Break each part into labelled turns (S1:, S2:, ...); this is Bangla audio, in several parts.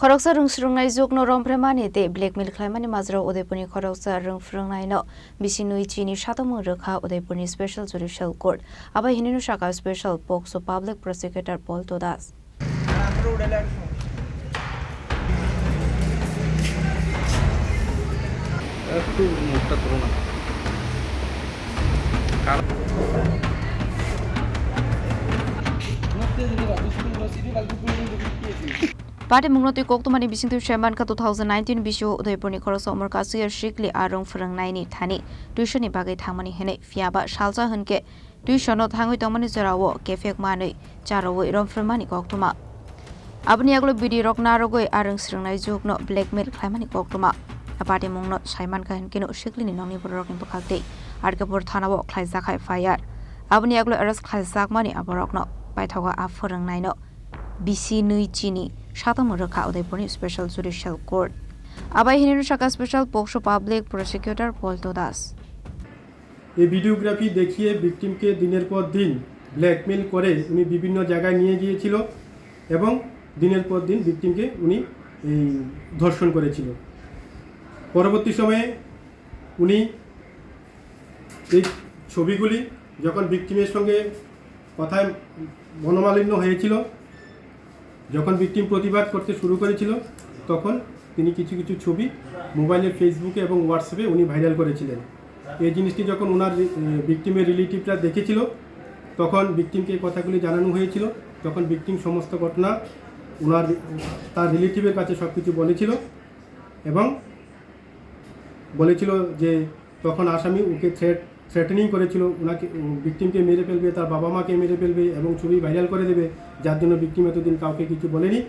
S1: खरकसा रोंस्रोंनाय जगनो रमफ्रेमानि ते ब्लेकमेल खालामनायनि माजराव उदयपुरनि खरकसा रोंफ्रोंनायनो बिसिनुइ चिनि सातमु रोखा उदयपुरनि स्पेशल जुडिशियल कोर्ट आबा हिनिनु शाखा स्पेशल पॉक्सो पब्लिक प्रोसिक्यूटर पॉल्टो दास
S2: একটু মুখটা ধরো না
S1: Pati mungnoti koktumani bisingtu Sherman ka 2019 bisho Udaipurni khorosa umar ka suyar shikli arong phrangnai ni thani tuition ni bagai thangmani hene fiaba shalja hunke tuition no thangoi tongmani jarawo kefek manui jarawo irom phranmani koktuma abni aglo bidi rokna rogoi arong sringnai jogno blackmail khlaimani koktuma apati mungno Saiman ka henkeno shikli ni nongni borok ni bakakte argapur thanawo khlaijakai fire abni aglo arrest khlaijak aborokno paithoga afrangnai no BC Nui Chini Shatam Raka Udaipurni Special Judicial Court Abai Hinenu Shaka Special Poksho Public Prosecutor Polto Das
S3: এই ভিডিওগ্রাফি দেখিয়ে ভিকটিমকে দিনের পর দিন ব্ল্যাকমেল করে উনি বিভিন্ন জায়গায় নিয়ে গিয়েছিল এবং দিনের পর দিন ভিকটিমকে উনি এই ধর্ষণ করেছিল পরবর্তী সময়ে উনি এই ছবিগুলি যখন ভিকটিমের সঙ্গে কথায় মনোমালিন্য হয়েছিল যখন ভিকটিম প্রতিবাদ করতে শুরু করেছিল তখন তিনি কিছু কিছু ছবি মোবাইলে ফেসবুকে এবং হোয়াটসঅ্যাপে উনি ভাইরাল করেছিলেন এই জিনিসটি যখন ওনার ভিকটিমের রিলেটিভরা দেখেছিল তখন ভিকটিমকে এই কথাগুলি জানানো হয়েছিল তখন ভিকটিম সমস্ত ঘটনা তার রিলেটিভের কাছে সব কিছু বলেছিল এবং বলেছিল যে তখন আসামি ওকে থ্রেটেনিং করেছিল ওনাকে ভিকটিমকে মেরে ফেলবে তার বাবা মাকে মেরে ফেলবে এবং ছবি ভাইরাল করে দেবে যার জন্য ভিকটিম এতদিন কাউকে কিছু বলেনি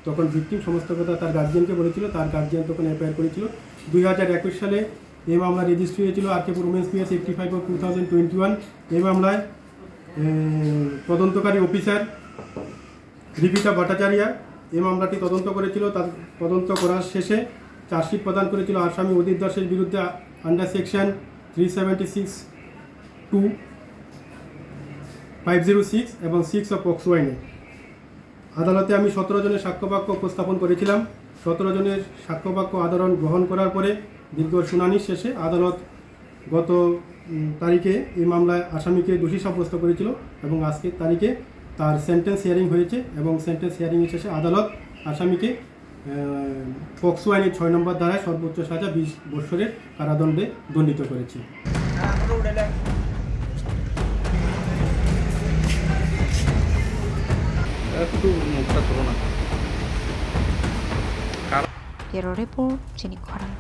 S3: তখন ভিকটিম সমস্ত কথা তার গার্জিয়ানকে বলেছিল তার গার্জিয়ান তখন এফআইআর করেছিল 2021 সালে এই মামলা রেজিস্ট্রি হয়েছিল আরকেপুর উমেন্স পিএস 85 অফ 2021 এই মামলায় তদন্তকারী অফিসার দীপিকা ভট্টাচার্য এই মামলাটি তদন্ত করেছিল তার তদন্ত করার শেষে চার্জশিট প্রদান করেছিল আসামি অদিত দাসের বিরুদ্ধে আন্ডার সেকশন 376(2) 506 এবং 6 অফ পক্সো আইনে আদালতে আমি 17 জনের সাক্ষ্যবাক্য উপস্থাপন করেছিলাম 17 জনের সাক্ষ্যবাক্য আদালত গ্রহণ করার পরে দীর্ঘ শুনানির শেষে আদালত গত তারিখে এই মামলায় আসামিকে দোষী সাব্যস্ত করেছিল এবং আজকের তারিখে তার সেন্টেন্স হিয়ারিং হয়েছে এবং সেন্টেন্স হিয়ারিংয়ের শেষে আদালত আসামিকে পক্সো আইনের 6 নম্বর ধারায় সর্বোচ্চ সাজা 20 বছরের কারাদণ্ডে দণ্ডিত করেছে
S2: একটু মুখটা ধরো না
S1: Gero Report Chini Khorang